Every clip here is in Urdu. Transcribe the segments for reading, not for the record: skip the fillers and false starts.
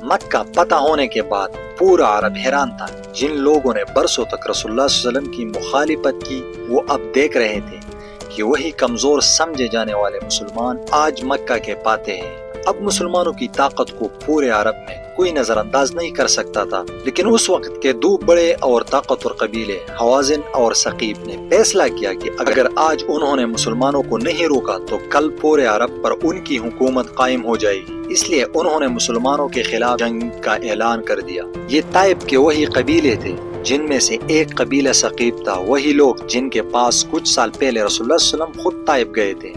مکہ فتح ہونے کے بعد پورا عرب حیران تھا۔ جن لوگوں نے برسوں تک رسول اللہ صلی اللہ علیہ وسلم کی مخالفت کی وہ اب دیکھ رہے تھے کہ وہی کمزور سمجھے جانے والے مسلمان آج مکہ کے فاتح ہیں۔ اب مسلمانوں کی طاقت کو پورے عرب میں کوئی نظر انداز نہیں کر سکتا تھا، لیکن اس وقت کے دو بڑے اور طاقتور قبیلے حوازن اور ثقیف نے فیصلہ کیا کہ اگر آج انہوں نے مسلمانوں کو نہیں روکا تو کل پورے عرب پر ان کی حکومت قائم ہو جائے گی۔ اس لیے انہوں نے مسلمانوں کے خلاف جنگ کا اعلان کر دیا۔ یہ طائف کے وہی قبیلے تھے جن میں سے ایک قبیلہ ثقیف تھا، وہی لوگ جن کے پاس کچھ سال پہلے رسول اللہ صلی اللہ علیہ وسلم خود طائف گئے تھے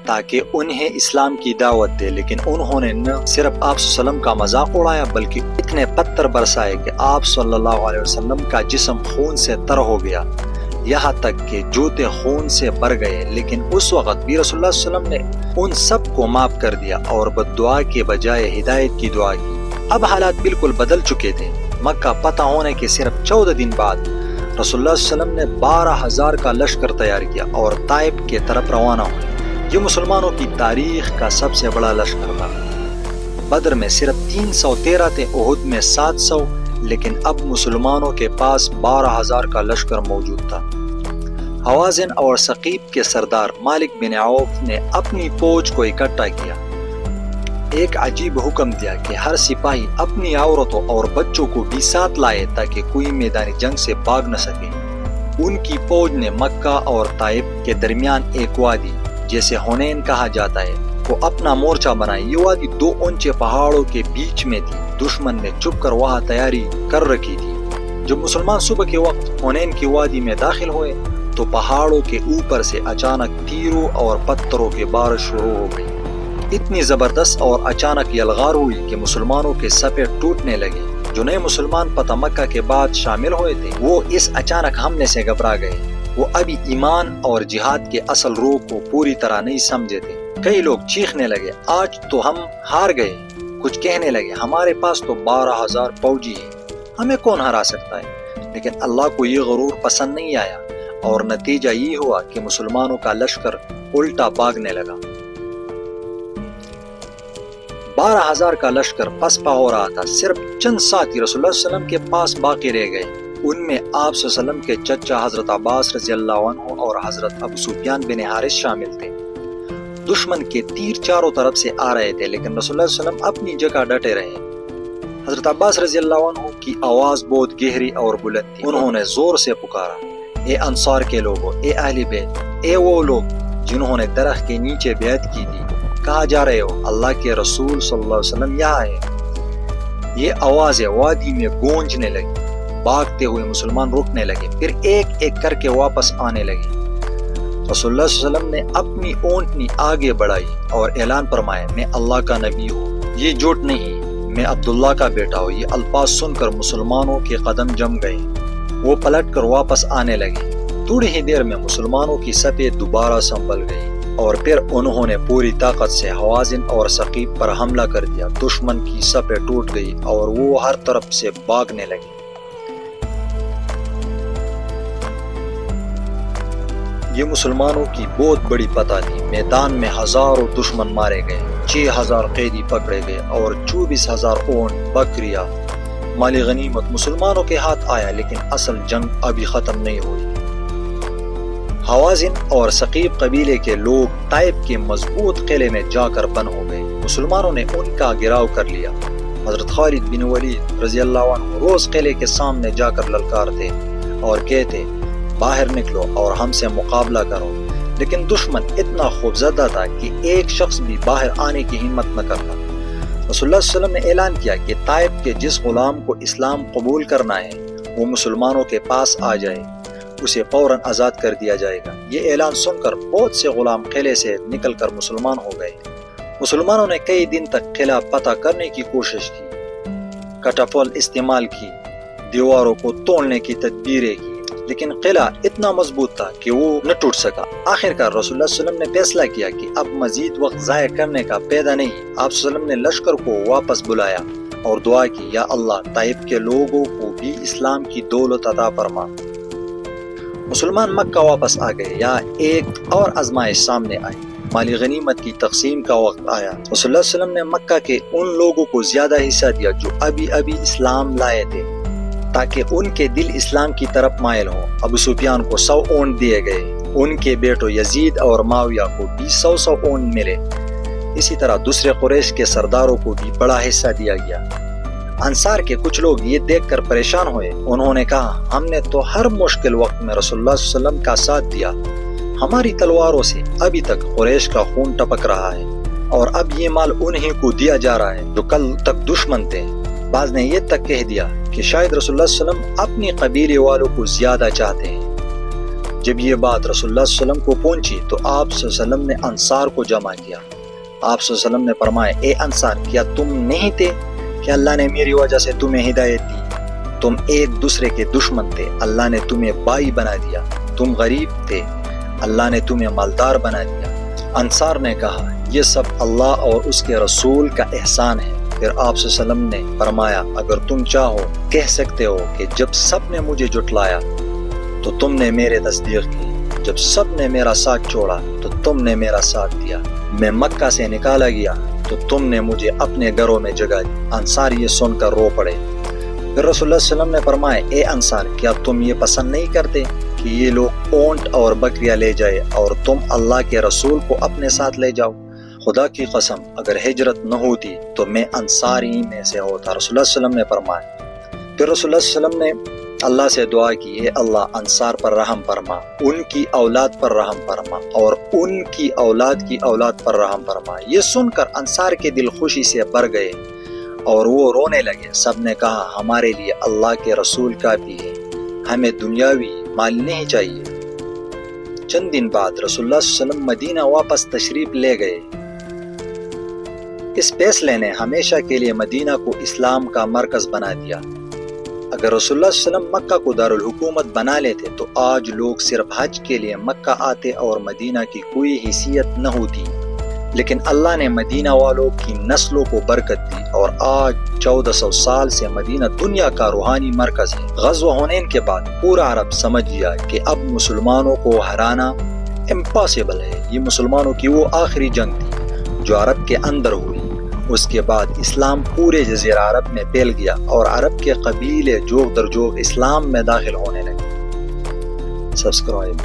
تاکہ انہیں اسلام کی دعوت دے، لیکن انہوں نے نہ صرف آپ صلی اللہ علیہ وسلم کا مذاق اڑایا بلکہ اتنے پتھر برسائے کہ آپ صلی اللہ علیہ وسلم کا جسم خون سے تر ہو گیا، یہاں تک کہ جوتے خون سے بھر گئے۔ لیکن اس وقت بھی رسول اللہ صلی اللہ علیہ وسلم نے ان سب کو معاف کر دیا اور بد دعا کے بجائے ہدایت کی دعا کی۔ اب حالات بالکل بدل چکے تھے۔ مکہ فتح ہونے کے صرف 14 دن بعد رسول اللہ صلی اللہ علیہ وسلم نے 12,000 کا لشکر تیار کیا اور طائف کی طرف روانہ ہوئے۔ یہ مسلمانوں کی تاریخ کا سب سے بڑا لشکر تھا۔ بدر میں صرف 313 تھے، احد میں 700، لیکن اب مسلمانوں کے پاس 12,000 کا لشکر موجود تھا۔ حوازن اور ثقیف کے سردار مالک بن عوف نے اپنی فوج کو اکٹھا کیا۔ ایک عجیب حکم دیا کہ ہر سپاہی اپنی عورتوں اور بچوں کو بھی ساتھ لائے تاکہ کوئی میدان جنگ سے بھاگ نہ سکے۔ ان کی فوج نے مکہ اور طائف کے درمیان ایک وادی جیسے حنین کہا جاتا ہے وہ اپنا مورچہ بنایا۔ یہ وادی 2 اونچے پہاڑوں کے بیچ میں تھی۔ دشمن نے چھپ کر وہاں تیاری کر رکھی تھی۔ جب مسلمان صبح کے وقت حنین کی وادی میں داخل ہوئے تو پہاڑوں کے اوپر سے اچانک تیروں اور پتھروں کی بارش شروع ہو گئی۔ اتنی زبردست اور اچانک یلغار ہوئی کہ مسلمانوں کے صفیں ٹوٹنے لگے۔ جو نئے مسلمان فتح مکہ کے بعد شامل ہوئے تھے وہ اس اچانک حملے سے گھبرا گئے۔ وہ ابھی ایمان اور جہاد کے اصل روح کو پوری طرح نہیں سمجھے تھے۔ کئی لوگ چیخنے لگے، آج تو ہم ہار گئے۔ کچھ کہنے لگے، ہمارے پاس تو 12,000 فوجی ہیں، ہمیں کون ہرا سکتا ہے؟ لیکن اللہ کو یہ غرور پسند نہیں آیا اور نتیجہ یہ ہوا کہ مسلمانوں کا لشکر الٹا بھاگنے لگا۔ 12,000 کا لشکر پسپا ہو رہا تھا۔ صرف چند ساتھی رسول اللہ صلی اللہ علیہ وسلم کے پاس باقی رہ گئے۔ ان میں آپ صلی اللہ علیہ وسلم کے چچا حضرت عباس رضی اللہ عنہ اور حضرت ابو سفیان بن حارث شامل تھے۔ دشمن کے تیر چاروں طرف سے آ رہے تھے لیکن رسول اللہ صلی اللہ علیہ وسلم اپنی جگہ ڈٹے رہے۔ حضرت عباس رضی اللہ عنہ کی آواز بہت گہری اور بلند تھی۔ انہوں نے زور سے پکارا، اے انصار کے لوگوں، اے اہل بیت، اے وہ لوگ جنہوں نے درخت کے نیچے بیعت کی تھی، کہاں جا رہے ہو؟ اللہ کے رسول صلی اللہ علیہ وسلم یہاں ہے۔ یہ آوازیں وادی میں گونجنے لگی۔ بھاگتے ہوئے مسلمان رکنے لگے، پھر ایک ایک کر کے واپس آنے لگے۔ رسول اللہ صلی اللہ علیہ وسلم نے اپنی اونٹنی آگے بڑھائی اور اعلان فرمایا، میں اللہ کا نبی ہوں، یہ جھوٹ نہیں، میں عبداللہ کا بیٹا ہوں۔ یہ الفاظ سن کر مسلمانوں کے قدم جم گئے، وہ پلٹ کر واپس آنے لگے۔ تھوڑی ہی دیر میں مسلمانوں کی صفیں دوبارہ سنبھل گئی اور پھر انہوں نے پوری طاقت سے حوازن اور ثقیف پر حملہ کر دیا۔ دشمن کی صفیں ٹوٹ گئی اور وہ ہر طرف سے بھاگنے لگے۔ یہ مسلمانوں کی بہت بڑی فتح تھی۔ میدان میں ہزاروں دشمن مارے گئے، 6,000 قیدی پکڑے گئے اور 24,000 اونٹ، بکریاں، مال غنیمت مسلمانوں کے ہاتھ آیا، لیکن اصل جنگ ابھی ختم نہیں ہوئی۔ حوازن اور ثقیف قبیلے کے لوگ طائف کے مضبوط قلعے میں جا کر بند ہو گئے۔ مسلمانوں نے ان کا گھیراؤ کر لیا۔ حضرت خالد بن ولید رضی اللہ عنہ روز قلعے کے سامنے جا کر للکارتے اور کہتے، باہر نکلو اور ہم سے مقابلہ کرو، لیکن دشمن اتنا خوفزدہ تھا کہ ایک شخص بھی باہر آنے کی ہمت نہ کرتا۔ رسول اللہ صلی اللہ علیہ وسلم نے اعلان کیا کہ طائف کے جس غلام کو اسلام قبول کرنا ہے وہ مسلمانوں کے پاس آ جائے، اسے فوراً آزاد کر دیا جائے گا۔ یہ اعلان سن کر بہت سے غلام قلعے سے نکل کر مسلمان ہو گئے۔ مسلمانوں نے کئی دن تک قلعہ فتح کرنے کی کوشش کی، کٹافل استعمال کی، دیواروں کو توڑنے کی تدبیریں کی، لیکن قلعہ اتنا مضبوط تھا کہ وہ نہ ٹوٹ سکا۔ آخرکار رسول اللہ صلی اللہ علیہ وسلم نے فیصلہ کیا کہ اب مزید وقت ضائع کرنے کا فائدہ نہیں۔ آپ صلی اللہ علیہ وسلم نے لشکر کو واپس بلایا اور دعا کی، یا اللہ طائف کے لوگوں کو بھی اسلام کی دولت عطا فرما۔ مسلمان مکہ واپس آ گئے۔ یہاں ایک اور آزمائش سامنے آئی۔ مالی غنیمت کی تقسیم کا وقت آیا، رسول اللہ صلی اللہ علیہ وسلم نے مکہ کے ان لوگوں کو زیادہ حصہ دیا جو ابھی اسلام لائے تھے تاکہ ان کے دل اسلام کی طرف مائل ہوں۔ ابو سفیان کو 100 اونٹ دیے گئے، ان کے بیٹوں یزید اور معاویہ کو بھی 100 اونٹ ملے۔ اسی طرح دوسرے قریش کے سرداروں کو بھی بڑا حصہ دیا گیا۔ انصار کے کچھ لوگ یہ دیکھ کر پریشان ہوئے، انہوں نے کہا ہم نے تو ہر مشکل وقت میں رسول اللہ صلی اللہ علیہ وسلم کا ساتھ دیا، ہماری تلواروں سے ابھی تک قریش کا خون ٹپک رہا ہے اور اب یہ مال انہی کو دیا جا رہا ہے جو کل تک دشمن تھے۔ بعض نے یہ تک کہہ دیا کہ شاید رسول اللہ صلی اللہ علیہ وسلم اپنی قبیلے والوں کو زیادہ چاہتے ہیں۔ جب یہ بات رسول اللہ صلی اللہ علیہ وسلم کو پہنچی تو آپ صلی اللہ علیہ وسلم نے انصار کو جمع کیا۔ آپ صلی اللہ علیہ وسلم نے فرمایا، اے انصار، کیا تم نہیں تھے کہ اللہ نے میری وجہ سے تمہیں ہدایت دی؟ تم ایک دوسرے کے دشمن تھے، اللہ نے تمہیں بھائی بنا دیا۔ تم غریب تھے، اللہ نے تمہیں مالدار بنا دیا۔ انصار نے کہا یہ سب اللہ اور اس کے رسول کا احسان ہے۔ پھر آپ صلی اللہ علیہ وسلم نے فرمایا، اگر تم چاہو کہہ سکتے ہو کہ جب سب نے مجھے جھٹلایا تو تم نے میرے تصدیق کی، جب سب نے میرا ساتھ چھوڑا تو تم نے میرا ساتھ دیا، میں مکہ سے نکالا گیا تو تم نے مجھے اپنے گھروں میں جگہ دی۔ انصار یہ سن کر رو پڑے۔ پھر رسول اللہ صلی اللہ علیہ وسلم نے فرمایا، اے انصار، کیا تم یہ پسند نہیں کرتے کہ یہ لوگ اونٹ اور بکریاں لے جائے اور تم اللہ کے رسول کو اپنے ساتھ لے جاؤ؟ خدا کی قسم اگر ہجرت نہ ہوتی تو میں انصاری میں سے ہوتا، رسول اللہ صلی اللہ علیہ وسلم نے فرمایا۔ پھر رسول اللہ صلی اللہ علیہ وسلم نے اللہ سے دعا کی، اے اللہ انصار پر رحم فرما، ان کی اولاد پر رحم فرما اور ان کی اولاد پر رحم فرما۔ یہ سن کر انصار کے دل خوشی سے بھر گئے اور وہ رونے لگے۔ سب نے کہا ہمارے لیے اللہ کے رسول کافی ہے، ہمیں دنیاوی مال نہیں چاہیے۔ چند دن بعد رسول اللہ صلی اللہ علیہ وسلم مدینہ واپس تشریف لے گئے۔ اس فیصلے نے ہمیشہ کے لیے مدینہ کو اسلام کا مرکز بنا دیا۔ اگر رسول اللہ صلی اللہ علیہ وسلم مکہ کو دارالحکومت بنا لیتے تو آج لوگ صرف حج کے لیے مکہ آتے اور مدینہ کی کوئی حیثیت نہ ہوتی، لیکن اللہ نے مدینہ والوں کی نسلوں کو برکت دی اور آج 1400 سال سے مدینہ دنیا کا روحانی مرکز ہے۔ غزوہ حنین کے بعد پورا عرب سمجھ گیا کہ اب مسلمانوں کو ہرانا امپاسبل ہے۔ یہ مسلمانوں کی وہ آخری جنگ تھی جو عرب کے اندر ہوئی۔ اس کے بعد اسلام پورے جزیرہ عرب میں پھیل گیا اور عرب کے قبیلے جوگ در جوگ اسلام میں داخل ہونے لگے۔ سبسکرائب